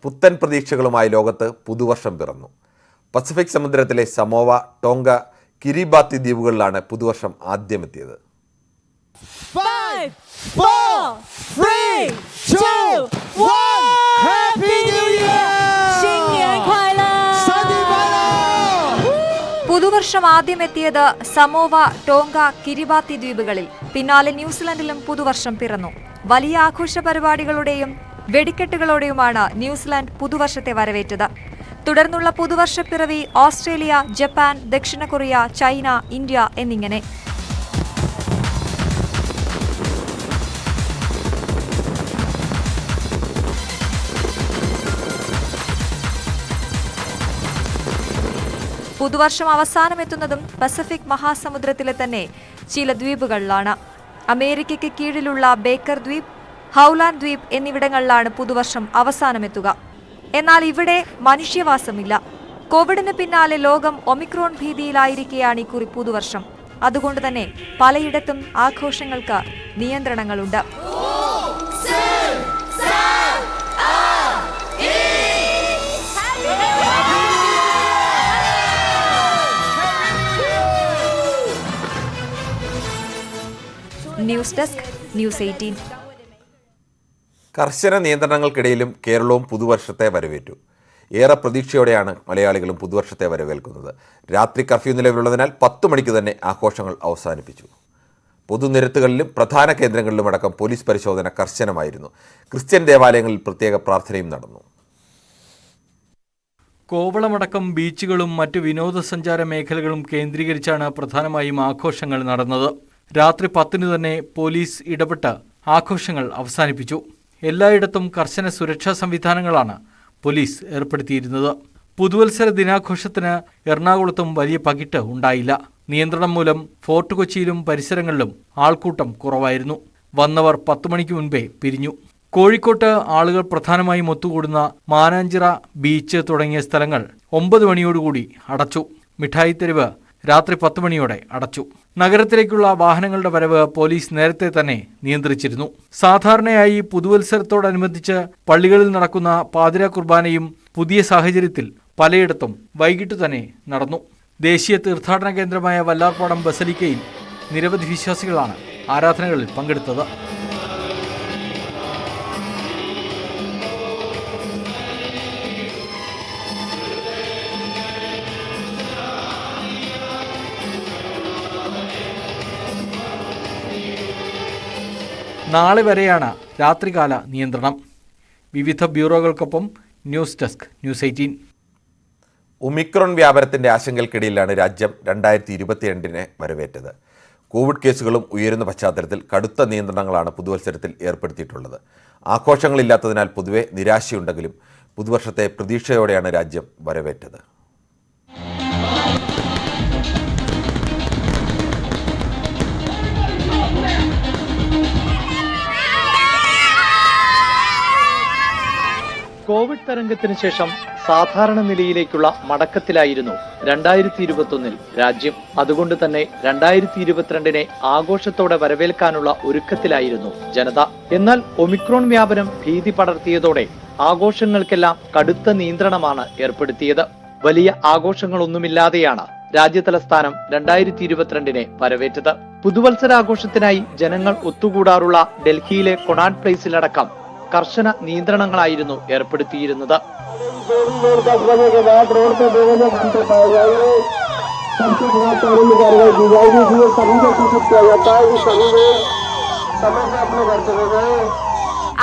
പുത്തൻ പ്രതീക്ഷകളുമായി ലോകത്ത് പുതുവർഷം പിറന്നു. പസഫിക് സമുദ്രത്തിലെ സമോവ, ടോങ്ക, കിരിബാത്തി ദ്വീപുകളിലാണ് പുതുവർഷം ആദ്യമെത്തിയത്. 5, 4, 3, 2, 1 Happy New Year! 新年快乐! പുതുവർഷം ആദ്യമെത്തിയത് സമോവ, ടോങ്ക, കിരിബാത്തി ദ്വീപുകളിൽ. പിന്നാലെ ന്യൂസിലൻഡിലും പുതുവർഷം പിറന്നു. വലിയ ആഘോഷ പരിപാടികളുടെയും വെടിക്കെട്ടുകളോടെയുമാണ് ന്യൂസിലാൻഡ് പുതുവർഷത്തെ വരവേറ്റത്. തുടർന്നുള്ള പുതുവർഷപ്പിറവി ഓസ്ട്രേലിയ, ജപ്പാൻ, ദക്ഷിണ കൊറിയ, ചൈന, ഇന്ത്യ എന്നിങ്ങനെ. പുതുവർഷം അവസാനമെത്തുന്നതും പസഫിക് മഹാസമുദ്രത്തിലെ തന്നെ ചില ദ്വീപുകളിലാണ്. അമേരിക്കയ്ക്ക് കീഴിലുള്ള ബേക്കർ ദ്വീപ്, ഹൗലാൻഡ് ദ്വീപ് എന്നിവിടങ്ങളിലാണ് പുതുവർഷം അവസാനമെത്തുക. എന്നാൽ ഇവിടെ മനുഷ്യവാസമില്ല. കോവിഡിന് പിന്നാലെ ലോകം ഒമിക്രോൺ ഭീതിയിലായിരിക്കെയാണ് ഇക്കുറി പുതുവർഷം. അതുകൊണ്ട് തന്നെ പലയിടത്തും ആഘോഷങ്ങൾക്ക് നിയന്ത്രണങ്ങളുണ്ട്. News desk, news 18. കർശന നിയന്ത്രണങ്ങൾക്കിടയിലും കേരളവും പുതുവർഷത്തെ വരവേറ്റു. ഏറെ പ്രതീക്ഷയോടെയാണ് മലയാളികളും പുതുവർഷത്തെ വരവേൽക്കുന്നത്. രാത്രി കർഫ്യൂ നിലവിലുള്ളതിനാൽ 10 മണിക്ക് തന്നെ ആഘോഷങ്ങൾ അവസാനിപ്പിച്ചു. പൊതുനിരത്തുകളിലും പ്രധാന കേന്ദ്രങ്ങളിലുമടക്കം പോലീസ് പരിശോധന കർശനമായിരുന്നു. ക്രിസ്ത്യൻ ദേവാലയങ്ങളിൽ പ്രത്യേക പ്രാർത്ഥനയും നടന്നു. കോവളമടക്കം ബീച്ചുകളും മറ്റ് വിനോദസഞ്ചാര മേഖലകളും കേന്ദ്രീകരിച്ചാണ് പ്രധാനമായും ആഘോഷങ്ങൾ നടന്നത്. രാത്രി 10 തന്നെ പോലീസ് ഇടപെട്ട് ആഘോഷങ്ങൾ അവസാനിപ്പിച്ചു. എല്ലായിടത്തും കർശന സുരക്ഷാ സംവിധാനങ്ങളാണ് പോലീസ് ഏർപ്പെടുത്തിയിരുന്നത്. പുതുവത്സര ദിനാഘോഷത്തിന് എറണാകുളത്തും വലിയ പകിട്ട് ഉണ്ടായില്ല. നിയന്ത്രണം മൂലം ഫോർട്ട് കൊച്ചിയിലും പരിസരങ്ങളിലും ആൾക്കൂട്ടം കുറവായിരുന്നു. വന്നവർ 10 മണിക്ക് മുൻപേ പിരിഞ്ഞു. കോഴിക്കോട്ട് ആളുകൾ പ്രധാനമായും ഒത്തുകൂടുന്ന മാനാഞ്ചിറ, ബീച്ച് തുടങ്ങിയ സ്ഥലങ്ങൾ 9 മണിയോടുകൂടി അടച്ചു. മിഠായിത്തെരുവ് രാത്രി 10 മണിയോടെ അടച്ചു. നഗരത്തിലേക്കുള്ള വാഹനങ്ങളുടെ വരവ് പോലീസ് നേരത്തെ തന്നെ നിയന്ത്രിച്ചിരുന്നു. സാധാരണയായി പുതുവത്സരത്തോടനുബന്ധിച്ച് പള്ളികളിൽ നടക്കുന്ന പാതിരാ കുർബാനയും പുതിയ സാഹചര്യത്തിൽ പലയിടത്തും വൈകിട്ട് തന്നെ നടന്നു. ദേശീയ തീർത്ഥാടന കേന്ദ്രമായ വല്ലാർപാടം ബസലിക്കയിൽ നിരവധി വിശ്വാസികളാണ് ആരാധനകളിൽ പങ്കെടുത്തത്. നാളെ വരെയാണ് രാത്രികാല നിയന്ത്രണം. വിവിധ ബ്യൂറോകൾക്കൊപ്പം ന്യൂസ് ഡെസ്ക്, ന്യൂസ് 18. ഒമിക്രോൺ വ്യാപനത്തിൻ്റെ ആശങ്കയ്ക്കിടയിലാണ് രാജ്യം 2022 വരവേറ്റത്. കോവിഡ് കേസുകളും ഉയരുന്ന പശ്ചാത്തലത്തിൽ കടുത്ത നിയന്ത്രണങ്ങളാണ് പുതുവത്സരത്തിൽ ഏർപ്പെടുത്തിയിട്ടുള്ളത്. ആഘോഷങ്ങളില്ലാത്തതിനാൽ പൊതുവെ നിരാശയുണ്ടെങ്കിലും പുതുവർഷത്തെ പ്രതീക്ഷയോടെയാണ് രാജ്യം വരവേറ്റത്. കോവിഡ് തരംഗത്തിന് ശേഷം സാധാരണ നിലയിലേക്കുള്ള മടക്കത്തിലായിരുന്നു 2021 രാജ്യം. അതുകൊണ്ട് തന്നെ 2022 ആഘോഷത്തോടെ വരവേൽക്കാനുള്ള ഒരുക്കത്തിലായിരുന്നു ജനത. എന്നാൽ ഒമിക്രോൺ വ്യാപനം ഭീതി പടർത്തിയതോടെ ആഘോഷങ്ങൾക്കെല്ലാം കടുത്ത നിയന്ത്രണമാണ് ഏർപ്പെടുത്തിയത്. വലിയ ആഘോഷങ്ങളൊന്നുമില്ലാതെയാണ് രാജ്യതലസ്ഥാനം 2022 വരവേറ്റത്. പുതുവത്സരാഘോഷത്തിനായി ജനങ്ങൾ ഒത്തുകൂടാറുള്ള ഡൽഹിയിലെ കൊണാട്ട് പ്ലേസിലടക്കം കർശന നിയന്ത്രണങ്ങളായിരുന്നു ഏർപ്പെടുത്തിയിരുന്നത്.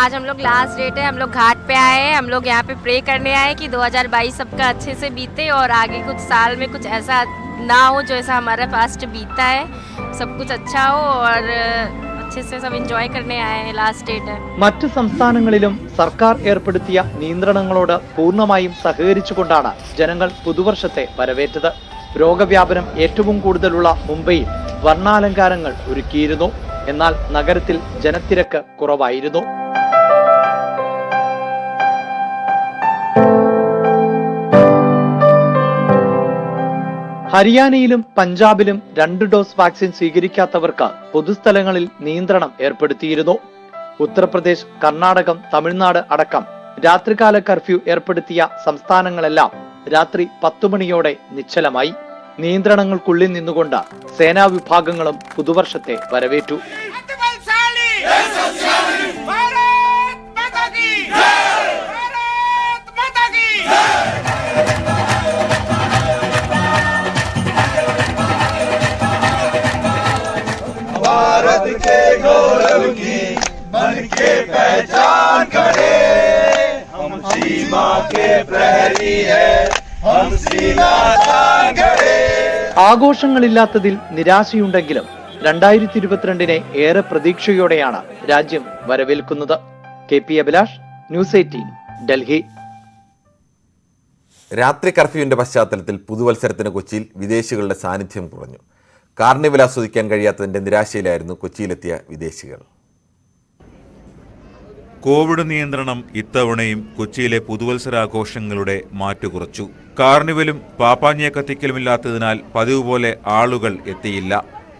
आज हम लोग लास्ट डेट है, हम लोग घाट पे आए हैं. हम लोग यहाँ पे प्रे करने आए कि 2022 सबका अच्छे से बीते और आगे कुछ साल में कुछ ऐसा ना हो जो ऐसा हमारा पास्ट बीता है. सब कुछ अच्छा हो और अच्छे से सब एंजॉय करने आए हैं. लास्ट डेट है. മറ്റ് സംസ്ഥാനങ്ങളിലും സർക്കാർ ഏർപ്പെടുത്തിയ നിയന്ത്രണങ്ങളോട് പൂർണ്ണമായും സഹകരിച്ചുകൊണ്ടാണ് ജനങ്ങൾ പുതുവർഷത്തെ വരവേറ്റത്. രോഗവ്യാപനം ഏറ്റവും കൂടുതലുള്ള മുംബൈയിൽ വർണ്ണാലങ്കാരങ്ങൾ ഒരുക്കിയിരുന്നു. എന്നാൽ നഗരത്തിൽ ജനത്തിരക്ക് കുറവായിരുന്നു. ഹരിയാനയിലും പഞ്ചാബിലും 2 ഡോസ് വാക്സിൻ സ്വീകരിക്കാത്തവർക്ക് പൊതുസ്ഥലങ്ങളിൽ നിയന്ത്രണം ഏർപ്പെടുത്തിയിരുന്നു. ഉത്തർപ്രദേശ്, കർണാടകം, തമിഴ്നാട് അടക്കം രാത്രികാല കർഫ്യൂ ഏർപ്പെടുത്തിയ സംസ്ഥാനങ്ങളെല്ലാം രാത്രി 10 മണിയോടെ നിശ്ചലമായി. നിയന്ത്രണങ്ങൾക്കുള്ളിൽ നിന്നുകൊണ്ട് സേനാ വിഭാഗങ്ങളും പുതുവർഷത്തെ വരവേറ്റു. ആഘോഷങ്ങളില്ലാത്തതിൽ നിരാശയുണ്ടെങ്കിലും 2022 ഏറെ പ്രതീക്ഷയോടെയാണ് രാജ്യം വരവേൽക്കുന്നത്. KP Abhilash, news 18, Delhi. രാത്രി കർഫ്യൂവിന്റെ പശ്ചാത്തലത്തിൽ പുതുവത്സരത്തിന് കൊച്ചിയിൽ വിദേശികളുടെ സാന്നിധ്യം കുറഞ്ഞു. കാർണിവൽ ആസ്വദിക്കാൻ കഴിയാത്തതിന്റെ നിരാശയിലായിരുന്നു കൊച്ചിയിലെത്തിയ വിദേശികൾ. കോവിഡ് നിയന്ത്രണം ഇത്തവണയും കൊച്ചിയിലെ പുതുവത്സരാഘോഷങ്ങളുടെ മാറ്റുകുറച്ചു. കാർണിവലും പാപ്പാഞ്ഞിയ കത്തിക്കലുമില്ലാത്തതിനാൽ പതിവ് പോലെ ആളുകൾ എത്തിയില്ല.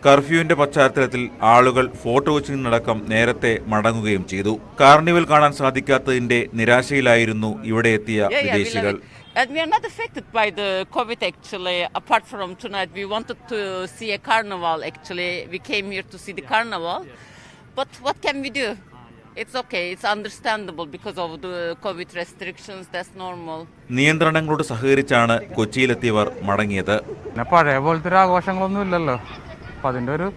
കർഫ്യൂവിന്റെ പശ്ചാത്തലത്തിൽ ആളുകൾ ഫോട്ടോ വെച്ചിനടക്കം നേരത്തെ മടങ്ങുകയും ചെയ്തു. കാർണിവൽ കാണാൻ സാധിക്കാത്തതിന്റെ നിരാശയിലായിരുന്നു ഇവിടെ എത്തിയ വിദേശികൾ. And we are not affected by the COVID actually. Apart from tonight, we wanted to see a carnival actually. We came here to see the carnival. But what can we do? It's okay. It's understandable because of the COVID restrictions. That's normal. നിയന്ത്രണങ്ങളോട് സഹകരിച്ചാണ് കൊച്ചിയിലെത്തിയവർ മടങ്ങിയത്. പഴയ പോലത്തെ ഒരു ആഘോഷങ്ങളൊന്നും ഇല്ലല്ലോ. അപ്പം അതിൻ്റെ ഒരു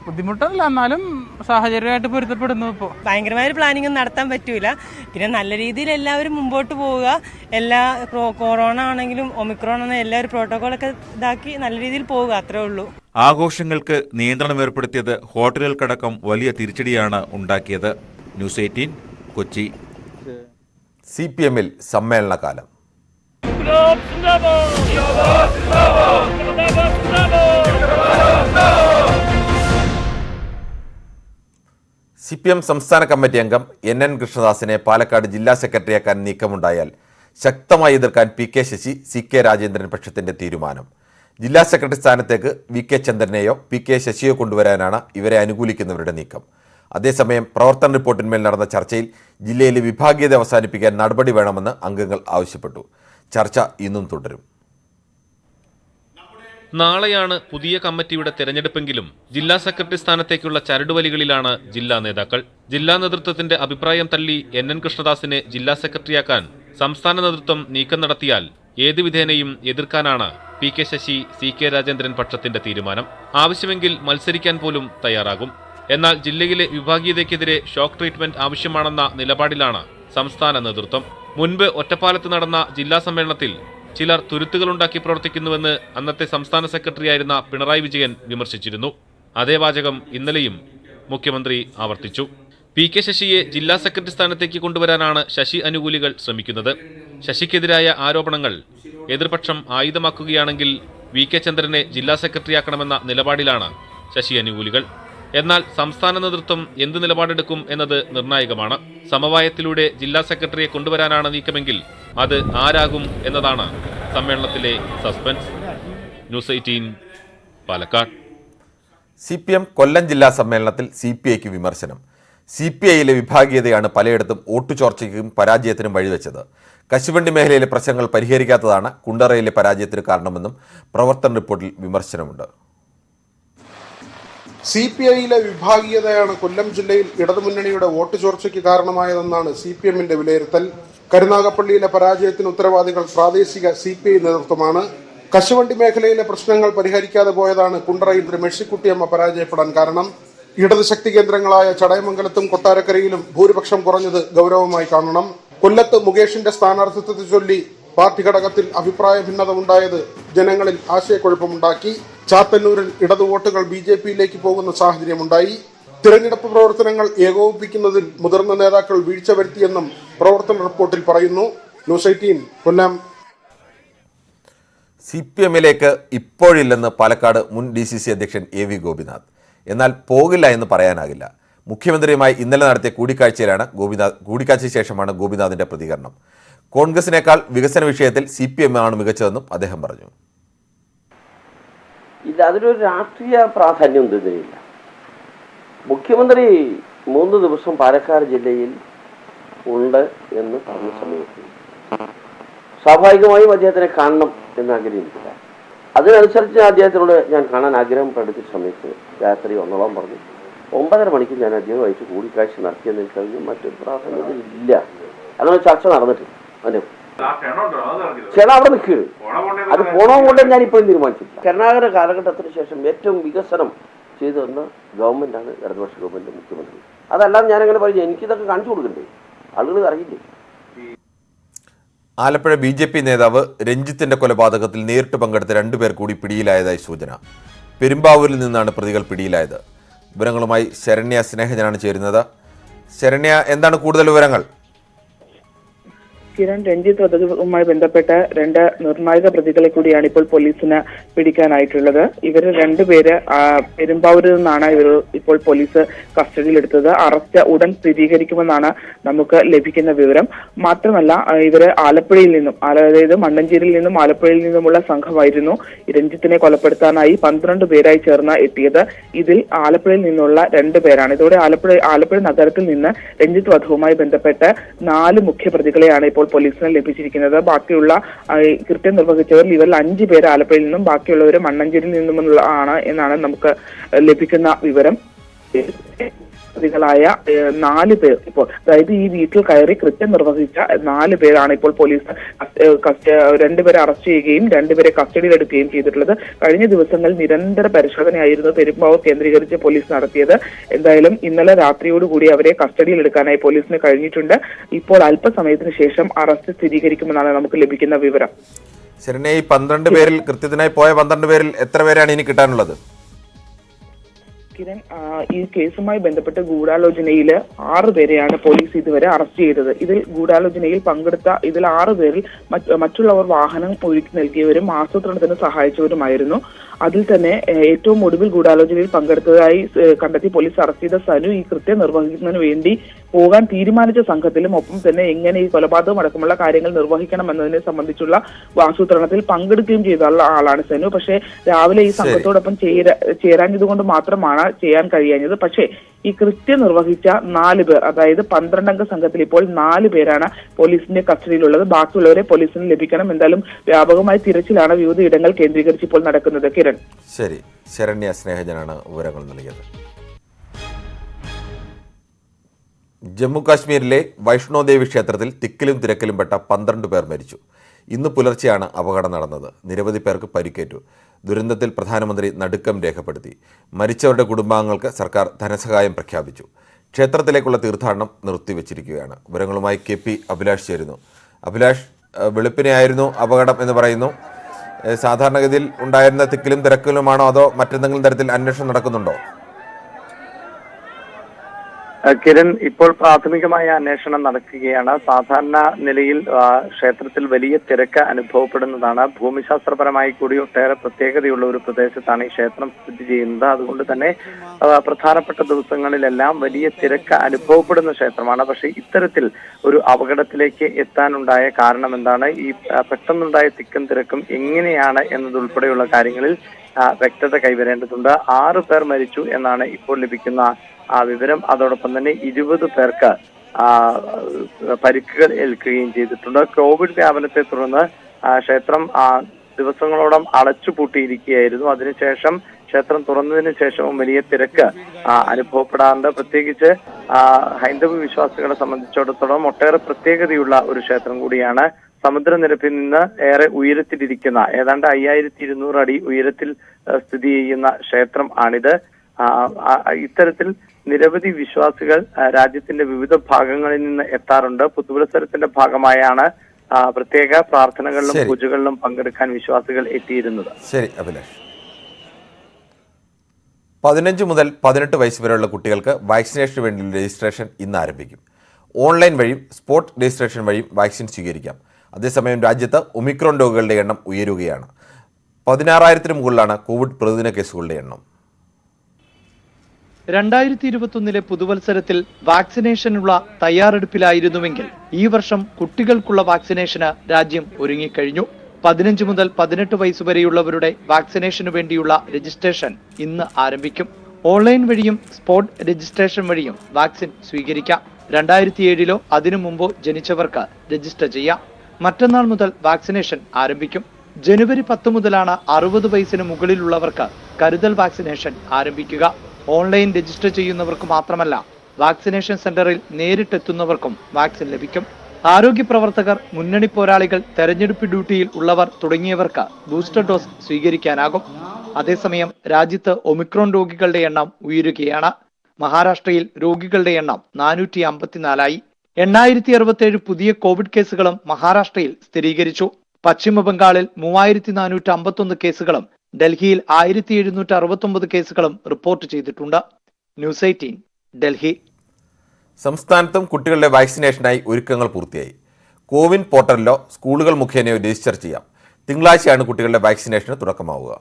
ബുദ്ധിമുട്ടല്ല, എന്നാലും സാഹചര്യമായിട്ട് പൊരുത്തപ്പെടുന്നു. ഇപ്പോൾ ഭയങ്കരമായ പ്ലാനിങ് നടത്താൻ പറ്റൂല. പിന്നെ നല്ല രീതിയിൽ എല്ലാവരും മുമ്പോട്ട് പോവുക. എല്ലാ കൊറോണ ആണെങ്കിലും ഒമിക്രോൺ ആണെങ്കിലും എല്ലാവരും പ്രോട്ടോകോളൊക്കെ ഇതാക്കി നല്ല രീതിയിൽ പോവുക, അത്രേ ഉള്ളൂ. ആഘോഷങ്ങൾക്ക് നിയന്ത്രണം ഏർപ്പെടുത്തിയത് ഹോട്ടലുകൾക്കടക്കം വലിയ തിരിച്ചടിയാണ് ഉണ്ടാക്കിയത്. ന്യൂസ് 18 കൊച്ചി. CPM-ൽ സമ്മേളനകാലം. CPM സംസ്ഥാന കമ്മിറ്റി അംഗം NN കൃഷ്ണദാസിനെ പാലക്കാട് ജില്ലാ സെക്രട്ടറിയാക്കാൻ നീക്കമുണ്ടായാൽ ശക്തമായി എതിർക്കാൻ PK ശശി, CK രാജേന്ദ്രൻ പക്ഷത്തിന്റെ തീരുമാനം. ജില്ലാ സെക്രട്ടറി സ്ഥാനത്തേക്ക് VK ചന്ദ്രനെയോ PK ശശിയോ കൊണ്ടുവരാനാണ് ഇവരെ അനുകൂലിക്കുന്നവരുടെ നീക്കം. അതേസമയം പ്രവർത്തന റിപ്പോർട്ടിന്മേൽ നടന്ന ചർച്ചയിൽ ജില്ലയിലെ വിഭാഗീയത അവസാനിപ്പിക്കാൻ നടപടി വേണമെന്ന് അംഗങ്ങൾ ആവശ്യപ്പെട്ടു. ചർച്ച ഇന്നും തുടരും. നാളെയാണ് പുതിയ കമ്മിറ്റിയുടെ തെരഞ്ഞെടുപ്പെങ്കിലും ജില്ലാ സെക്രട്ടറി സ്ഥാനത്തേക്കുള്ള ചരടുവലികളിലാണ് ജില്ലാ നേതാക്കൾ. ജില്ലാ നേതൃത്വത്തിന്റെ അഭിപ്രായം തള്ളി NN കൃഷ്ണദാസിനെ ജില്ലാ സെക്രട്ടറിയാക്കാൻ സംസ്ഥാന നേതൃത്വം നീക്കം നടത്തിയാൽ ഏതു വിധേനയും എതിർക്കാനാണ് PK ശശി, CK രാജേന്ദ്രൻ പക്ഷത്തിന്റെ തീരുമാനം. ആവശ്യമെങ്കിൽ മത്സരിക്കാൻ പോലും തയ്യാറാകും. എന്നാൽ ജില്ലയിലെ വിഭാഗീയതയ്ക്കെതിരെ ഷോക്ക് ട്രീറ്റ്മെന്റ് ആവശ്യമാണെന്ന നിലപാടിലാണ് സംസ്ഥാന നേതൃത്വം. മുൻപ് ഒറ്റപ്പാലത്ത് നടന്ന ജില്ലാ സമ്മേളനത്തിൽ ചിലർ തുരുത്തുകളുണ്ടാക്കി പ്രവർത്തിക്കുന്നുവെന്ന് അന്നത്തെ സംസ്ഥാന സെക്രട്ടറിയായിരുന്ന പിണറായി വിജയൻ വിമർശിച്ചിരുന്നു. അതേ വാചകം ഇന്നലെയും മുഖ്യമന്ത്രി ആവർത്തിച്ചു. PK ശശിയെ ജില്ലാ സെക്രട്ടറി സ്ഥാനത്തേക്ക് കൊണ്ടുവരാനാണ് ശശി അനുകൂലികൾ ശ്രമിക്കുന്നത്. ശശിക്കെതിരായ ആരോപണങ്ങൾ എതിർപക്ഷം ആയുധമാക്കുകയാണെങ്കിൽ VK ചന്ദ്രനെ ജില്ലാ സെക്രട്ടറിയാക്കണമെന്ന നിലപാടിലാണ് ശശി അനുകൂലികൾ. എന്നാൽ സംസ്ഥാന നേതൃത്വം എന്ത് നിലപാടെടുക്കും എന്നത് നിർണായകമാണ്. സമവായത്തിലൂടെ ജില്ലാ സെക്രട്ടറിയെ കൊണ്ടുവരാനാണ് നീക്കമെങ്കിൽ അത് ആരാകും എന്നതാണ് സമ്മേളനത്തിലെ സസ്പെൻസ്. ന്യൂസ് 18 പാലക്കാട്. CPM കൊല്ലം ജില്ലാ സമ്മേളനത്തിൽ CPIക്ക് വിമർശനം. CPIയിലെ വിഭാഗീയതയാണ് പലയിടത്തും വോട്ടുചോർച്ചയ്ക്കും പരാജയത്തിനും വഴിവെച്ചത്. കശുവണ്ടി മേഖലയിലെ പ്രശ്നങ്ങൾ പരിഹരിക്കാത്തതാണ് കുണ്ടറയിലെ പരാജയത്തിന് കാരണമെന്നും പ്രവർത്തന റിപ്പോർട്ടിൽ വിമർശനമുണ്ട്. CPIയിലെ വിഭാഗീയതയാണ് കൊല്ലം ജില്ലയിൽ ഇടതുമുന്നണിയുടെ വോട്ട് ചോർച്ചയ്ക്ക് കാരണമായതെന്നാണ് CPMന്റെ വിലയിരുത്തൽ. കരുനാഗപ്പള്ളിയിലെ പരാജയത്തിന് ഉത്തരവാദികൾ പ്രാദേശിക CPI നേതൃത്വമാണ്. കശുവണ്ടി മേഖലയിലെ പ്രശ്നങ്ങൾ പരിഹരിക്കാതെ പോയതാണ് കുണ്ടറയിൽ മെഴ്സിക്കുട്ടിയമ്മ പരാജയപ്പെടാൻ കാരണം. ഇടത് ശക്തി കേന്ദ്രങ്ങളായ ചടയമംഗലത്തും കൊട്ടാരക്കരയിലും ഭൂരിപക്ഷം കുറഞ്ഞത് ഗൗരവമായി കാണണം. കൊല്ലത്ത് മുകേഷിന്റെ സ്ഥാനാർത്ഥിത്വത്തെ ചൊല്ലി പാർട്ടി ഘടകത്തിൽ അഭിപ്രായ ഭിന്നത ഉണ്ടായത് ജനങ്ങളിൽ ആശയക്കുഴപ്പമുണ്ടാക്കി. ചാത്തന്നൂരിൽ ഇടതു വോട്ടുകൾ BJPയിലേക്ക് പോകുന്ന സാഹചര്യമുണ്ടായി. തിരഞ്ഞെടുപ്പ് പ്രവർത്തനങ്ങൾ ഏകോപിപ്പിക്കുന്നതിൽ മുതിർന്ന നേതാക്കൾ വീഴ്ച വരുത്തിയെന്നും പ്രവർത്തന റിപ്പോർട്ടിൽ പറയുന്നു. ന്യൂസ് 18 കൊല്ലം. CPMലേക്ക് ഇപ്പോഴില്ലെന്ന് പാലക്കാട് മുൻ DCC അധ്യക്ഷൻ AV ഗോപിനാഥ്. എന്നാൽ പോകില്ല എന്ന് പറയാനാകില്ല. മുഖ്യമന്ത്രിയുമായി ഇന്നലെ നടത്തിയ കൂടിക്കാഴ്ചയ്ക്ക് ശേഷമാണ് ഗോപിനാഥിന്റെ പ്രതികരണം. കോൺഗ്രസിനേക്കാൾ വികസന വിഷയത്തിൽ CPM ആണ് മികച്ചതെന്നും അദ്ദേഹം പറഞ്ഞു. അതിനൊരു രാഷ്ട്രീയ പ്രാധാന്യം ഇതിനില്ല. മുഖ്യമന്ത്രി 3 ദിവസം പാലക്കാട് ജില്ലയിൽ ഉണ്ട് എന്ന് പറഞ്ഞ സമയത്ത് സ്വാഭാവികമായും അദ്ദേഹത്തിനെ കാണണം എന്ന് ആഗ്രഹിക്കില്ല. അതിനനുസരിച്ച് അദ്ദേഹത്തിനോട് ഞാൻ കാണാൻ ആഗ്രഹം പ്രകടിപ്പിച്ച സമയത്ത് രാത്രി വന്നോളാൻ പറഞ്ഞു. 9:30 മണിക്ക് ഞാൻ അദ്ദേഹമായിട്ട് കൂടിക്കാഴ്ച നടത്തിയെന്ന് കഴിഞ്ഞ് മറ്റൊരു പ്രാധാന്യത ഇല്ല. അങ്ങനെ ചർച്ച നടന്നിട്ടില്ല. അതിന്റെ ക്ഷണം അവിടെ നിൽക്കുക. അത് പോണോ കൊണ്ട് ഞാൻ ഇപ്പോഴും തീരുമാനിച്ചില്ല. കരുണാകര കാലഘട്ടത്തിന് ശേഷം ഏറ്റവും വികസനം ചെയ്തു തന്ന ഗവൺമെന്റാണ് ഇടതുപക്ഷ ഗവൺമെന്റ്, മുഖ്യമന്ത്രി. അതല്ലാതെ ഞാനങ്ങനെ പറഞ്ഞു എനിക്കിതൊക്കെ കാണിച്ചു കൊടുക്കണ്ടേ, ആളുകൾ അറിയില്ലേ. ആലപ്പുഴ BJP നേതാവ് രഞ്ജിത്തിന്റെ കൊലപാതകത്തിൽ നേരിട്ട് പങ്കെടുത്ത 2 പേർ കൂടി പിടിയിലായതായി സൂചന. പെരുമ്പാവൂരിൽ നിന്നാണ് പ്രതികൾ പിടിയിലായത്. വിവരങ്ങളുമായി ശരണ്യ സ്നേഹജനാണ് ചേരുന്നത്. ശരണ്യ, എന്താണ് കൂടുതൽ വിവരങ്ങൾ? കിരൺ, രഞ്ജിത്ത് വധവുമായി ബന്ധപ്പെട്ട 2 നിർണായക പ്രതികളെ കൂടിയാണ് ഇപ്പോൾ പോലീസിന് പിടിക്കാനായിട്ടുള്ളത്. ഇവർ 2 പേര് പെരുമ്പാവൂരിൽ നിന്നാണ് ഇവർ ഇപ്പോൾ പോലീസ് കസ്റ്റഡിയിലെടുത്തത്. അറസ്റ്റ് ഉടൻ സ്ഥിരീകരിക്കുമെന്നാണ് നമുക്ക് ലഭിക്കുന്ന വിവരം. മാത്രമല്ല, ഇവര് ആലപ്പുഴയിൽ നിന്നും, അതായത് മണ്ണഞ്ചേരിയിൽ നിന്നും ആലപ്പുഴയിൽ നിന്നുമുള്ള സംഘമായിരുന്നു രഞ്ജിത്തിനെ കൊലപ്പെടുത്താനായി 12 പേരായി ചേർന്ന് എത്തിയത്. ഇതിൽ ആലപ്പുഴയിൽ നിന്നുള്ള 2 പേരാണ്. ഇതോടെ ആലപ്പുഴ നഗരത്തിൽ നിന്ന് രഞ്ജിത്ത് വധവുമായി ബന്ധപ്പെട്ട് 4 മുഖ്യപ്രതികളെയാണ് ഇപ്പോൾ പോലീസിന് ലഭിച്ചിരിക്കുന്നത്. ബാക്കിയുള്ള കൃത്യം നിർവഹിച്ചവരിൽ ഇവരിൽ 5 പേര് ആലപ്പുഴയിൽ നിന്നും ബാക്കിയുള്ളവർ മണ്ണഞ്ചേരിയിൽ നിന്നുമുള്ളതാണ് എന്നാണ് നമുക്ക് ലഭിക്കുന്ന വിവരം. പ്രതികളായ 4 പേർ ഇപ്പോൾ, അതായത് ഈ വീട്ടിൽ കയറി കൃത്യം നിർവഹിച്ച 4 പേരാണ് ഇപ്പോൾ പോലീസ് 2 പേരെ അറസ്റ്റ് ചെയ്യുകയും 2 പേരെ കസ്റ്റഡിയിലെടുക്കുകയും ചെയ്തിട്ടുള്ളത്. കഴിഞ്ഞ ദിവസങ്ങളിൽ നിരന്തര പരിശോധനയായിരുന്നു പെരുമ്പാവൂർ കേന്ദ്രീകരിച്ച് പോലീസ് നടത്തിയത്. എന്തായാലും ഇന്നലെ രാത്രിയോടുകൂടി അവരെ കസ്റ്റഡിയിലെടുക്കാനായി പോലീസിന് കഴിഞ്ഞിട്ടുണ്ട്. ഇപ്പോൾ അല്പസമയത്തിന് ശേഷം അറസ്റ്റ് സ്ഥിരീകരിക്കുമെന്നാണ് നമുക്ക് ലഭിക്കുന്ന വിവരം. ശരണ്യ, ഈ 12 പേരിൽ, കൃത്യത്തിനായി പോയ 12 പേരിൽ എത്ര പേരാണ് ഇനി കിട്ടാനുള്ളത്? കിരൺ, ഈ കേസുമായി ബന്ധപ്പെട്ട് ഗൂഢാലോചനയിൽ 6 പേരെയാണ് പോലീസ് ഇതുവരെ അറസ്റ്റ് ചെയ്തത്. ഇതിൽ ഗൂഢാലോചനയിൽ പങ്കെടുത്ത 6 പേരിൽ മറ്റുള്ളവർ വാഹനം ഒരുക്കി നൽകിയവരും ആസൂത്രണത്തിന് സഹായിച്ചവരുമായിരുന്നു. അതിൽ തന്നെ ഏറ്റവും ഒടുവിൽ ഗൂഢാലോചനയിൽ പങ്കെടുത്തതായി കണ്ടെത്തി പോലീസ് അറസ്റ്റ് ചെയ്ത സനു ഈ കൃത്യം നിർവഹിക്കുന്നതിന് വേണ്ടി പോകാൻ തീരുമാനിച്ച സംഘത്തിലും ഒപ്പം തന്നെ എങ്ങനെ ഈ കൊലപാതകം അടക്കമുള്ള കാര്യങ്ങൾ നിർവഹിക്കണം എന്നതിനെ സംബന്ധിച്ചുള്ള ആസൂത്രണത്തിൽ പങ്കെടുക്കുകയും ചെയ്ത ആളാണ് സനു. പക്ഷേ രാവിലെ ഈ സംഘത്തോടൊപ്പം ചേരാഞ്ഞതുകൊണ്ട് മാത്രമാണ് ചെയ്യാൻ കഴിയാഞ്ഞത്. പക്ഷേ ഈ കൃത്യം നിർവഹിച്ച 4 പേർ, അതായത് 12 അംഗ സംഘത്തിൽ ഇപ്പോൾ 4 പേരാണ് പോലീസിന്റെ കസ്റ്റഡിയിലുള്ളത്. ബാക്കിയുള്ളവരെ പോലീസിന് ലഭിക്കണം. എന്തായാലും വ്യാപകമായ തിരച്ചിലാണ് വിവിധ ഇടങ്ങൾ കേന്ദ്രീകരിച്ച് ഇപ്പോൾ നടക്കുന്നത്. കിരൺ, ശരി. ശരണ്യ സ്നേഹജനാണ് വിവരങ്ങൾ നൽകിയത്. ജമ്മു കാശ്മീരിലെ വൈഷ്ണോദേവി ക്ഷേത്രത്തിൽ തിക്കിലും തിരക്കിലും പെട്ട 12 പേർ മരിച്ചു. ഇന്ന് പുലർച്ചെയാണ് അപകടം നടന്നത്. നിരവധി പേർക്ക് പരിക്കേറ്റു. ദുരന്തത്തിൽ പ്രധാനമന്ത്രി നടുക്കം രേഖപ്പെടുത്തി. മരിച്ചവരുടെ കുടുംബാംഗങ്ങൾക്ക് സർക്കാർ ധനസഹായം പ്രഖ്യാപിച്ചു. ക്ഷേത്രത്തിലേക്കുള്ള തീർത്ഥാടനം നിർത്തിവെച്ചിരിക്കുകയാണ്. വിവരങ്ങളുമായി KP അഭിലാഷ് ചേരുന്നു. അഭിലാഷ്, വെളുപ്പിനെയായിരുന്നു അപകടം എന്ന് പറയുന്നു. സാധാരണഗതിയിൽ ഉണ്ടായിരുന്ന തിക്കിലും തിരക്കിലുമാണോ അതോ മറ്റെന്തെങ്കിലും തരത്തിൽ അന്വേഷണം നടക്കുന്നുണ്ടോ? കിരൺ, ഇപ്പോൾ പ്രാഥമികമായ അന്വേഷണം നടക്കുകയാണ്. സാധാരണ നിലയിൽ ക്ഷേത്രത്തിൽ വലിയ തിരക്ക് അനുഭവപ്പെടുന്നതാണ്. ഭൂമിശാസ്ത്രപരമായി കൂടി ഒട്ടേറെ പ്രത്യേകതയുള്ള ഒരു പ്രദേശത്താണ് ഈ ക്ഷേത്രം സ്ഥിതി ചെയ്യുന്നത്. അതുകൊണ്ട് തന്നെ പ്രധാനപ്പെട്ട ദിവസങ്ങളിലെല്ലാം വലിയ തിരക്ക് അനുഭവപ്പെടുന്ന ക്ഷേത്രമാണ്. പക്ഷേ ഇത്തരത്തിൽ ഒരു അപകടത്തിലേക്ക് എത്താനുണ്ടായ കാരണം എന്താണ്, ഈ പെട്ടെന്നുണ്ടായ തിക്കും തിരക്കും എങ്ങനെയാണ് എന്നതുൾപ്പെടെയുള്ള കാര്യങ്ങളിൽ വ്യക്തത കൈവരേണ്ടതുണ്ട്. 6 പേർ മരിച്ചു എന്നാണ് ഇപ്പോൾ ലഭിക്കുന്ന വിവരം. അതോടൊപ്പം തന്നെ 20 പേർക്ക് പരിക്കുകൾ ഏൽക്കുകയും ചെയ്തിട്ടുണ്ട്. കോവിഡ് വ്യാപനത്തെ തുടർന്ന് ക്ഷേത്രം ദിവസങ്ങളോളം അടച്ചുപൂട്ടിയിരിക്കുകയായിരുന്നു. അതിനുശേഷം ക്ഷേത്രം തുറന്നതിന് ശേഷവും വലിയ തിരക്ക് അനുഭവപ്പെടാറുണ്ട്. പ്രത്യേകിച്ച് ഹൈന്ദവ വിശ്വാസികളെ സംബന്ധിച്ചിടത്തോളം ഒട്ടേറെ പ്രത്യേകതയുള്ള ഒരു ക്ഷേത്രം കൂടിയാണ്. സമുദ്രനിരപ്പിൽ നിന്ന് ഏറെ ഉയരത്തിലിരിക്കുന്ന, ഏതാണ്ട് 5200 അടി ഉയരത്തിൽ സ്ഥിതി ചെയ്യുന്ന ക്ഷേത്രം ആണിത്. ഇത്തരത്തിൽ നിരവധി വിശ്വാസികൾ രാജ്യത്തിന്റെ വിവിധ ഭാഗങ്ങളിൽ നിന്ന് എത്താറുണ്ട്. പുതുവത്സരത്തിന്റെ ഭാഗമായാണ് പ്രത്യേക പ്രാർത്ഥനകളിലും പൂജകളിലും പങ്കെടുക്കാൻ വിശ്വാസികൾ എത്തിയിരുന്നത്. ശരി അഭിലാഷ്. 15 മുതൽ 18 വയസ്സ് വരെയുള്ള കുട്ടികൾക്ക് വാക്സിനേഷന് വേണ്ടിയുള്ള രജിസ്ട്രേഷൻ ഇന്ന് ആരംഭിക്കും. ഓൺലൈൻ വഴിയും സ്പോട്ട് രജിസ്ട്രേഷൻ വഴിയും വാക്സിൻ സ്വീകരിക്കാം. അതേസമയം രാജ്യത്ത് ഒമിക്രോൺ രോഗികളുടെ എണ്ണം ഉയരുകയാണ്. 16,000-ന് മുകളിലാണ് കോവിഡ് പ്രതിദിന കേസുകളുടെ എണ്ണം. 2021 പുതുവത്സരത്തിൽ വാക്സിനേഷനുള്ള തയ്യാറെടുപ്പിലായിരുന്നുവെങ്കിൽ ഈ വർഷം കുട്ടികൾക്കുള്ള വാക്സിനേഷന് രാജ്യം ഒരുങ്ങിക്കഴിഞ്ഞു. 15 മുതൽ 18 വയസ്സുവരെയുള്ളവരുടെ വാക്സിനേഷനു വേണ്ടിയുള്ള രജിസ്ട്രേഷൻ ഇന്ന് ആരംഭിക്കും. ഓൺലൈൻ വഴിയും സ്പോട്ട് രജിസ്ട്രേഷൻ വഴിയും വാക്സിൻ സ്വീകരിക്കാം. 2007 അതിനു മുമ്പോ ജനിച്ചവർക്ക് രജിസ്റ്റർ ചെയ്യാം. മറ്റന്നാൾ മുതൽ വാക്സിനേഷൻ ആരംഭിക്കും. ജനുവരി 10 മുതലാണ് 60 വയസ്സിന് മുകളിലുള്ളവർക്ക് കരുതൽ വാക്സിനേഷൻ ആരംഭിക്കുക. ഓൺലൈൻ രജിസ്റ്റർ ചെയ്യുന്നവർക്ക് മാത്രമല്ല, വാക്സിനേഷൻ സെന്ററിൽ നേരിട്ടെത്തുന്നവർക്കും വാക്സിൻ ലഭിക്കും. ആരോഗ്യ പ്രവർത്തകർ, മുന്നണി പോരാളികൾ, തെരഞ്ഞെടുപ്പ് ഡ്യൂട്ടിയിൽ ഉള്ളവർ തുടങ്ങിയവർക്ക് ബൂസ്റ്റർ ഡോസ് സ്വീകരിക്കാനാകും. അതേസമയം രാജ്യത്ത് ഒമിക്രോൺ രോഗികളുടെ എണ്ണം ഉയരുകയാണ്. മഹാരാഷ്ട്രയിൽ രോഗികളുടെ എണ്ണം 454ആയി. 8067 പുതിയ കോവിഡ് കേസുകളും മഹാരാഷ്ട്രയിൽ സ്ഥിരീകരിച്ചു. പശ്ചിമ ബംഗാളിൽ 3451 കേസുകളും ഡൽഹിയിൽ 1769 കേസുകളും റിപ്പോർട്ട് ചെയ്തിട്ടുണ്ട്. ന്യൂസ് 18 ഡൽഹി. സംസ്ഥാനത്തും കുട്ടികളുടെ വാക്സിനേഷനായി ഒരുക്കങ്ങൾ പൂർത്തിയായി. കോവിൻ പോർട്ടലിലോ സ്കൂളുകൾ മുഖേനയോ രജിസ്റ്റർ ചെയ്യാം. തിങ്കളാഴ്ചയാണ് കുട്ടികളുടെ വാക്സിനേഷന് തുടക്കമാവുക.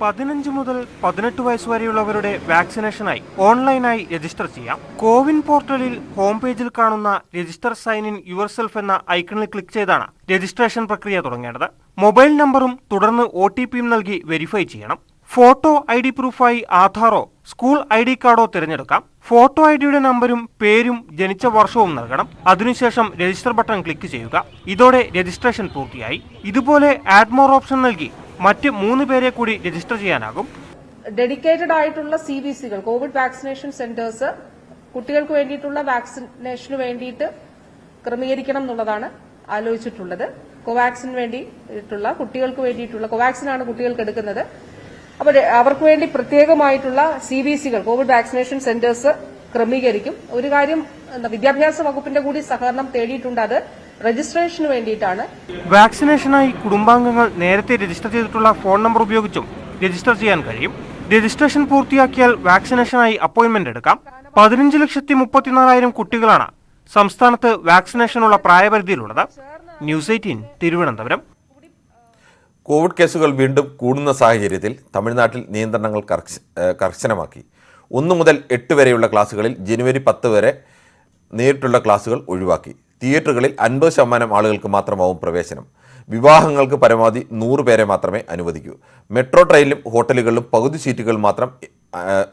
15 മുതൽ 18 വയസ്സ് വരെയുള്ളവരുടെ വാക്സിനേഷനായി ഓൺലൈനായി രജിസ്റ്റർ ചെയ്യാം. കോവിൻ പോർട്ടലിൽ ഹോം പേജിൽ കാണുന്ന register sign in yourself എന്ന ഐക്കണിൽ ക്ലിക്ക് ചെയ്താണ് രജിസ്ട്രേഷൻ പ്രക്രിയ തുടങ്ങേണ്ടത്. മൊബൈൽ നമ്പറും തുടർന്ന് OTPയും നൽകി വെരിഫൈ ചെയ്യണം. ഫോട്ടോ ID പ്രൂഫായി ആധാറോ സ്കൂൾ ID കാർഡോ തിരഞ്ഞെടുക്കാം. ഫോട്ടോ IDയുടെ നമ്പരും പേരും ജനിച്ച വർഷവും നൽകണം. അതിനുശേഷം രജിസ്റ്റർ ബട്ടൺ ക്ലിക്ക് ചെയ്യുക. ഇതോടെ രജിസ്ട്രേഷൻ പൂർത്തിയായി. ഇതുപോലെ ആഡ് മോർ ഓപ്ഷൻ നൽകി മറ്റ് 3 പേരെ കൂടി രജിസ്റ്റർ ചെയ്യാനാകും. ഡെഡിക്കേറ്റഡ് ആയിട്ടുള്ള CVCകൾ, കോവിഡ് വാക്സിനേഷൻ സെന്റേഴ്സ് കുട്ടികൾക്ക് വേണ്ടിയിട്ടുള്ള വാക്സിനേഷന് വേണ്ടിയിട്ട് ക്രമീകരിക്കണം എന്നുള്ളതാണ് ആലോചിച്ചിട്ടുള്ളത്. കോവാക്സിന് വേണ്ടിയിട്ടുള്ള കുട്ടികൾക്ക് വേണ്ടിയിട്ടുള്ള കോവാക്സിനാണ് കുട്ടികൾക്ക് എടുക്കുന്നത്. അപ്പോൾ അവർക്ക് വേണ്ടി പ്രത്യേകമായിട്ടുള്ള CVCകൾ, കോവിഡ് വാക്സിനേഷൻ സെന്റേഴ്സ് ക്രമീകരിക്കും. ഒരു കാര്യം വിദ്യാഭ്യാസ വകുപ്പിന്റെ കൂടി സഹകരണം തേടിയിട്ടുണ്ട്. അത് രജിസ്ട്രേഷന് വേണ്ടിയിട്ടാണ്. വാക്സിനേഷനായി കുടുംബാംഗങ്ങൾ നേരത്തെ രജിസ്റ്റർ ചെയ്തിട്ടുള്ള ഫോൺ നമ്പർ ഉപയോഗിച്ചും രജിസ്റ്റർ ചെയ്യാൻ കഴിയും. രജിസ്ട്രേഷൻ പൂർത്തിയാക്കിയാൽ വാക്സിനേഷനായി അപ്പോയിന്റ്മെന്റ് എടുക്കാം. 15,34,000 കുട്ടികളാണ് സംസ്ഥാനത്ത് വാക്സിനേഷനുള്ള പ്രായപരിധിയിലുള്ളത്. ന്യൂസ് 18 തിരുവനന്തപുരം. കോവിഡ് കേസുകൾ വീണ്ടും കൂടുന്ന സാഹചര്യത്തിൽ തമിഴ്നാട്ടിൽ നിയന്ത്രണങ്ങൾ കർശനമാക്കി. 1 മുതൽ 8 വരെയുള്ള ക്ലാസുകളിൽ ജനുവരി 10 വരെ നേരിട്ടുള്ള ക്ലാസുകൾ ഒഴിവാക്കി. തിയേറ്ററുകളിൽ 50% ആളുകൾക്ക് മാത്രമാവും പ്രവേശനം. വിവാഹങ്ങൾക്ക് പരമാവധി 100 പേരെ മാത്രമേ അനുവദിക്കൂ. മെട്രോ ട്രെയിനിലും ഹോട്ടലുകളിലും പകുതി സീറ്റുകൾ മാത്രം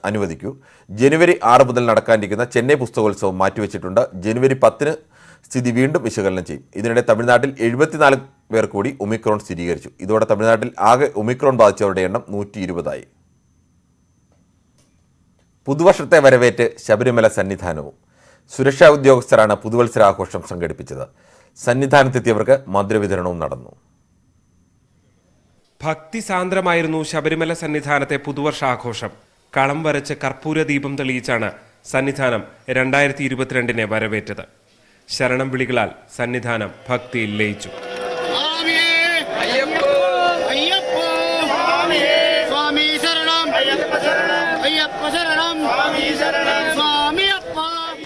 അനുവദിക്കൂ. ജനുവരി 6 മുതൽ നടക്കാനിരിക്കുന്ന ചെന്നൈ പുസ്തകോത്സവം മാറ്റിവെച്ചിട്ടുണ്ട്. ജനുവരി 10 സ്ഥിതി വീണ്ടും വിശകലനം ചെയ്യും. ഇതിനിടെ തമിഴ്നാട്ടിൽ 74 പേർ കൂടി ഒമിക്രോൺ സ്ഥിരീകരിച്ചു. ഇതോടെ തമിഴ്നാട്ടിൽ ആകെ ഒമിക്രോൺ ബാധിച്ചവരുടെ എണ്ണം 120ആയി. പുതുവർഷത്തെ വരവേറ്റ് ശബരിമല സന്നിധാനവും. സുരക്ഷാ ഉദ്യോഗസ്ഥരാണ് പുതുവത്സരാഘോഷം സംഘടിപ്പിച്ചത്. സന്നിധാനത്തെത്തിയവർക്ക് മധുരവിതരണവും നടന്നു. ഭക്തിസാന്ദ്രമായിരുന്നു ശബരിമല സന്നിധാനത്തെ പുതുവർഷാഘോഷം. കളം വരച്ച് കർപ്പൂര ദീപം തെളിയിച്ചാണ് സന്നിധാനം 2022 വരവേറ്റത്. ശരണം വിളികളാൽ സന്നിധാനം ഭക്തിയിൽ ലയിച്ചു.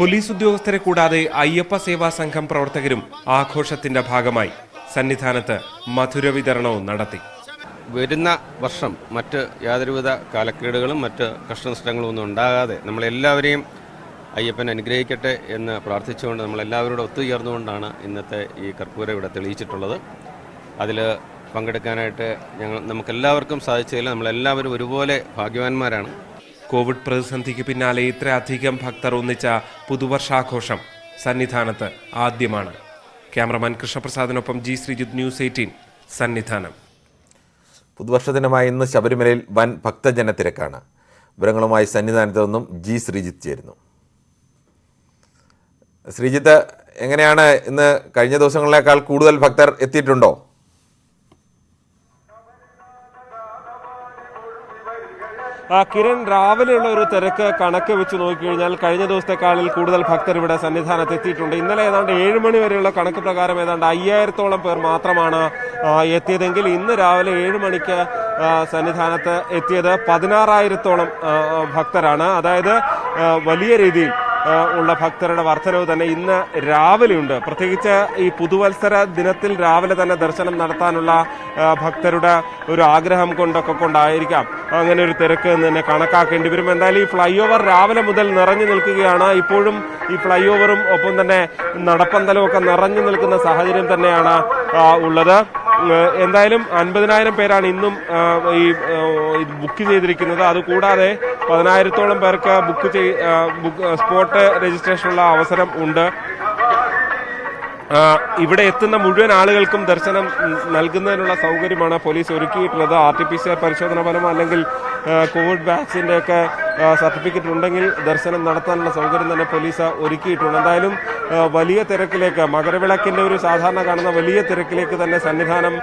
പോലീസ് ഉദ്യോഗസ്ഥരെ കൂടാതെ അയ്യപ്പ സേവാ സംഘം പ്രവർത്തകരും ആഘോഷത്തിന്റെ ഭാഗമായി സന്നിധാനത്ത് മധുര വിതരണവും നടത്തി. വരുന്ന വർഷം മറ്റ് യാതൊരുവിധ കാലക്കേടുകളും മറ്റ് കഷ്ടനഷ്ടങ്ങളും ഒന്നും ഉണ്ടാകാതെ നമ്മളെല്ലാവരെയും അയ്യപ്പൻ അനുഗ്രഹിക്കട്ടെ എന്ന് പ്രാർത്ഥിച്ചുകൊണ്ട് നമ്മളെല്ലാവരോടും ഒത്തുചേർന്നുകൊണ്ടാണ് ഇന്നത്തെ ഈ കർപ്പൂരം ഇവിടെ തെളിയിച്ചിട്ടുള്ളത്. അതിൽ പങ്കെടുക്കാനായിട്ട് നമുക്കെല്ലാവർക്കും സാധിച്ചതിൽ നമ്മളെല്ലാവരും ഒരുപോലെ ഭാഗ്യവാന്മാരാണ്. കോവിഡ് പ്രതിസന്ധിക്ക് പിന്നാലെ ഇത്രയധികം ഭക്തർ ഒന്നിച്ച പുതുവർഷാഘോഷം സന്നിധാനത്ത് ആദ്യമാണ്. ക്യാമറമാൻ കൃഷ്ണപ്രസാദിനൊപ്പം G ശ്രീജിത്ത്, ന്യൂസ് 18 സന്നിധാനം. പുതുവർഷ ദിനമായ ഇന്ന് ശബരിമലയിൽ വൻ ഭക്തജന തിരക്കാണ്. വിവരങ്ങളുമായി സന്നിധാനത്ത് നിന്നും G ശ്രീജിത്ത് ചേരുന്നു. ശ്രീജിത്ത്, എങ്ങനെയാണ് ഇന്ന് കഴിഞ്ഞ ദിവസങ്ങളിലേക്കാൾ കൂടുതൽ ഭക്തർ എത്തിയിട്ടുണ്ടോ? കിരൺ, രാവിലെയുള്ള ഒരു തിരക്ക് കണക്ക് വെച്ച് നോക്കിക്കഴിഞ്ഞാൽ കഴിഞ്ഞ ദിവസത്തെക്കാളിൽ കൂടുതൽ ഭക്തർ ഇവിടെ സന്നിധാനത്ത് എത്തിയിട്ടുണ്ട്. ഇന്നലെ ഏതാണ്ട് 7 മണി വരെയുള്ള കണക്ക് പ്രകാരം ഏതാണ്ട് 5000-ഓളം പേർ മാത്രമാണ് എത്തിയതെങ്കിൽ ഇന്ന് രാവിലെ 7 മണിക്ക് സന്നിധാനത്ത് എത്തിയത് 16,000-ഓളം ഭക്തരാണ്. അതായത് വലിയ രീതിയിൽ ഉള്ള ഭക്തരുടെ വർധനവ് തന്നെ ഇന്ന് രാവിലെയുണ്ട്. പ്രത്യേകിച്ച് ഈ പുതുവത്സര ദിനത്തിൽ രാവിലെ തന്നെ ദർശനം നടത്താനുള്ള ഭക്തരുടെ ഒരു ആഗ്രഹം കൊണ്ടായിരിക്കാം അങ്ങനെ ഒരു തിരക്ക് തന്നെ കണക്കാക്കേണ്ടി വരും. എന്തായാലും ഈ ഫ്ലൈ ഓവർ രാവിലെ മുതൽ നിറഞ്ഞു നിൽക്കുകയാണ്. ഇപ്പോഴും ഈ ഫ്ലൈ ഓവറും ഒപ്പം തന്നെ നടപ്പന്തലും ഒക്കെ നിറഞ്ഞു നിൽക്കുന്ന സാഹചര്യം തന്നെയാണ് ഉള്ളത്. എന്തായാലും 50,000 പേരാണ് ഇന്നും ഈ ബുക്ക് ചെയ്തിരിക്കുന്നത്. അതുകൂടാതെ 10,000-ഓളം പേർക്ക് സ്പോട്ട് രജിസ്ട്രേഷനുള്ള അവസരം ഉണ്ട്. ഇവിടെ എത്തുന്ന മുഴുവൻ ആളുകൾക്കും ദർശനം നൽകുന്നതിനുള്ള സൗകര്യമാണ് പോലീസ് ഒരുക്കിയിട്ടുള്ളത്. RT-PCR പരിശോധന ഫലം അല്ലെങ്കിൽ കോവിഡ് വാക്സിൻ്റെ ഒക്കെ സർട്ടിഫിക്കറ്റ് ഉണ്ടെങ്കിൽ ദർശനം നടത്താനുള്ള സൗകര്യം തന്നെ പോലീസ് ഒരുക്കിയിട്ടുണ്ട്. എന്തായാലും വലിയ തിരക്കിലേക്ക്, മകരവിളക്കിൻ്റെ ഒരു സാധാരണ കാണുന്ന വലിയ തിരക്കിലേക്ക് തന്നെ സന്നിധാനം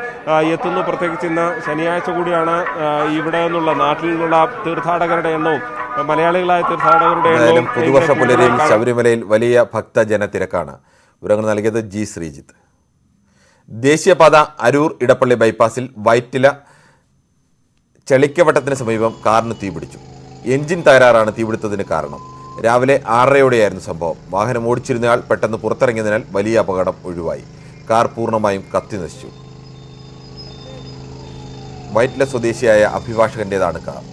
എത്തുന്നു. പ്രത്യേകിച്ച് ഇന്ന് ശനിയാഴ്ച കൂടിയാണ്. ഇവിടെ നിന്നുള്ള നാട്ടിൽ നിന്നുള്ള തീർത്ഥാടകരുടെ എണ്ണവും മലയാളികളായ തീർത്ഥാടകരുടെ എണ്ണവും പുതുവർഷ പുലരിയിൽ ശബരിമലയിൽ വലിയ ഭക്തജന തിരക്കാണ്. വിവരങ്ങൾ നൽകിയത് ജി ശ്രീജിത്ത്. ദേശീയപാത അരൂർ ഇടപ്പള്ളി ബൈപ്പാസിൽ വൈറ്റില ചെളിക്കവട്ടത്തിന് സമീപം കാറിന് തീപിടിച്ചു. എഞ്ചിൻ തകരാറാണ് തീപിടുത്തത്തിന് കാരണം. രാവിലെ 6:30യോടെയായിരുന്നു സംഭവം. വാഹനം ഓടിച്ചിരുന്നയാൾ പെട്ടെന്ന് പുറത്തിറങ്ങിയതിനാൽ വലിയ അപകടം ഒഴിവായി. കാർ പൂർണ്ണമായും കത്തി നശിച്ചു. വൈറ്റില സ്വദേശിയായ അഭിഭാഷകന്റേതാണ് കാർ.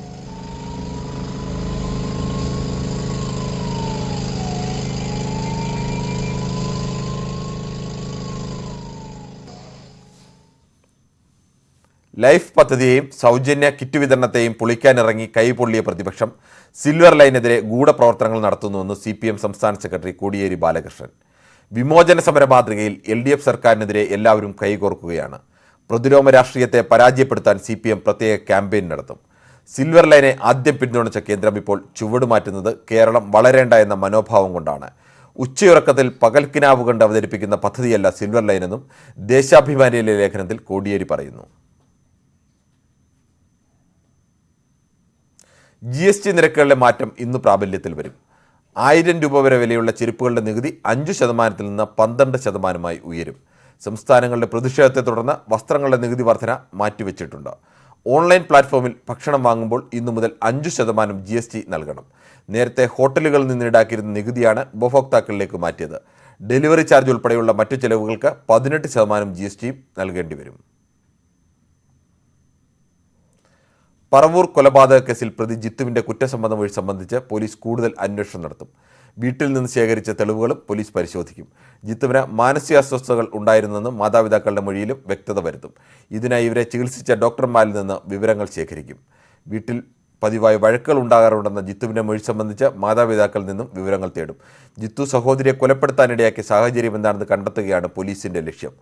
ലൈഫ് പദ്ധതിയെയും സൗജന്യ കിറ്റ് വിതരണത്തെയും പൊളിക്കാനിറങ്ങി കൈപൊള്ളിയ പ്രതിപക്ഷം സിൽവർ ലൈനെതിരെ ഗൂഢപ്രവർത്തനങ്ങൾ നടത്തുന്നുവെന്ന് CPM സംസ്ഥാന സെക്രട്ടറി കോടിയേരി ബാലകൃഷ്ണൻ. വിമോചന സമര മാതൃകയിൽ LDF സർക്കാരിനെതിരെ എല്ലാവരും കൈകോർക്കുകയാണ്. പ്രതിലോമ രാഷ്ട്രീയത്തെ പരാജയപ്പെടുത്താൻ CPM പ്രത്യേക ക്യാമ്പയിൻ നടത്തും. സിൽവർ ലൈനെ ആദ്യം പിന്തുണച്ച കേന്ദ്രം ഇപ്പോൾ ചുവടുമാറ്റുന്നത് കേരളം വളരേണ്ട എന്ന മനോഭാവം കൊണ്ടാണ്. ഉച്ചയുറക്കത്തിൽ പകൽക്കിനാവ് കണ്ട് അവതരിപ്പിക്കുന്ന പദ്ധതിയല്ല സിൽവർ ലൈനെന്നും ദേശാഭിമാനിയിലെ ലേഖനത്തിൽ കോടിയേരി പറയുന്നു. GST നിരക്കുകളിലെ മാറ്റം ഇന്ന് പ്രാബല്യത്തിൽ വരും. 1000 രൂപ വരെ വിലയുള്ള ചെരുപ്പുകളുടെ നികുതി 5% നിന്ന് 12% ഉയരും. സംസ്ഥാനങ്ങളുടെ പ്രതിഷേധത്തെ തുടർന്ന് വസ്ത്രങ്ങളുടെ നികുതി വർധന മാറ്റിവെച്ചിട്ടുണ്ട്. ഓൺലൈൻ പ്ലാറ്റ്ഫോമിൽ ഭക്ഷണം വാങ്ങുമ്പോൾ ഇന്നു മുതൽ 5% GST നൽകണം. നേരത്തെ ഹോട്ടലുകളിൽ നിന്ന് ഈടാക്കിയിരുന്ന നികുതിയാണ് ഉപഭോക്താക്കളിലേക്ക് മാറ്റിയത്. ഡെലിവറി ചാർജ് ഉൾപ്പെടെയുള്ള മറ്റു ചെലവുകൾക്ക് 18% GST നൽകേണ്ടി വരും. പറവൂർ കൊലപാതക കേസിൽ പ്രതി ജിത്തുവിന്റെ കുറ്റസമ്മതം വഴി സംബന്ധിച്ച് പോലീസ് കൂടുതൽ അന്വേഷണം നടത്തും. വീട്ടിൽ നിന്ന് ശേഖരിച്ച തെളിവുകളും പോലീസ് പരിശോധിക്കും. ജിത്തുവിന് മാനസികാസ്വസ്ഥതകൾ ഉണ്ടായിരുന്നെന്ന് മാതാപിതാക്കളുടെ മൊഴിയിലും വ്യക്തത വരുത്തും. ഇതിനായി ഇവരെ ചികിത്സിച്ച ഡോക്ടർമാരിൽ നിന്ന് വിവരങ്ങൾ ശേഖരിക്കും. വീട്ടിൽ പതിവായി വഴക്കുകൾ ഉണ്ടാകാറുണ്ടെന്ന ജിത്തുവിന്റെ മൊഴി സംബന്ധിച്ച് മാതാപിതാക്കളിൽ നിന്നും വിവരങ്ങൾ തേടും. ജിത്തു സഹോദരിയെ കൊലപ്പെടുത്താനിടയാക്കിയ സാഹചര്യം എന്താണെന്ന് കണ്ടെത്തുകയാണ് പോലീസിന്റെ ലക്ഷ്യം.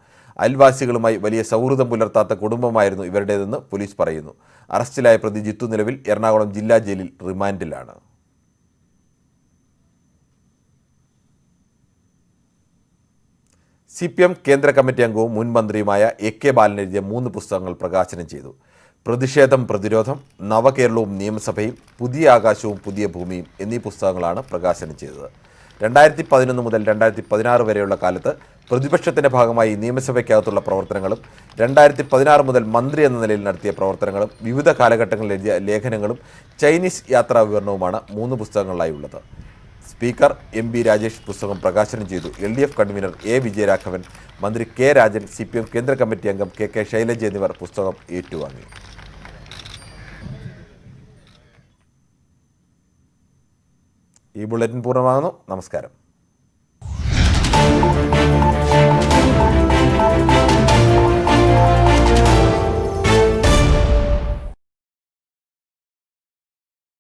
അയൽവാസികളുമായി വലിയ സൗഹൃദം പുലർത്താത്ത കുടുംബമായിരുന്നു ഇവരുടേതെന്ന് പോലീസ് പറയുന്നു. അറസ്റ്റിലായ പ്രതി ജിത്തു നിലവിൽ എറണാകുളം ജില്ലാ ജയിലിൽ റിമാൻഡിലാണ്. CPM കേന്ദ്ര കമ്മിറ്റി അംഗവും മുൻ മന്ത്രിയുമായ AK ബാലൻ എഴുതിയ 3 പുസ്തകങ്ങൾ പ്രകാശനം ചെയ്തു. പ്രതിഷേധം, പ്രതിരോധം, നവകേരളവും നിയമസഭയും, പുതിയ ആകാശവും പുതിയ ഭൂമിയും എന്നീ പുസ്തകങ്ങളാണ് പ്രകാശനം ചെയ്തത്. 2011 മുതൽ 2016 വരെയുള്ള കാലത്ത് പ്രതിപക്ഷത്തിന്റെ ഭാഗമായി നിയമസഭയ്ക്കകത്തുള്ള പ്രവർത്തനങ്ങളും 2016 മുതൽ മന്ത്രി എന്ന നിലയിൽ നടത്തിയ പ്രവർത്തനങ്ങളും വിവിധ കാലഘട്ടങ്ങളിൽ എഴുതിയ ലേഖനങ്ങളും ചൈനീസ് യാത്രാ വിവരണവുമാണ് 3 പുസ്തകങ്ങളായി ഉള്ളത്. സ്പീക്കർ MB രാജേഷ് പുസ്തകം പ്രകാശനം ചെയ്തു. LDF കൺവീനർ A വിജയരാഘവൻ, മന്ത്രി K രാജൻ, CPM കേന്ദ്ര കമ്മിറ്റി അംഗം KK ശൈലജ എന്നിവർ പുസ്തകം ഏറ്റുവാങ്ങി. ഈ ബുള്ളറ്റിൻ പൂർണ്ണമാകുന്നു. നമസ്കാരം.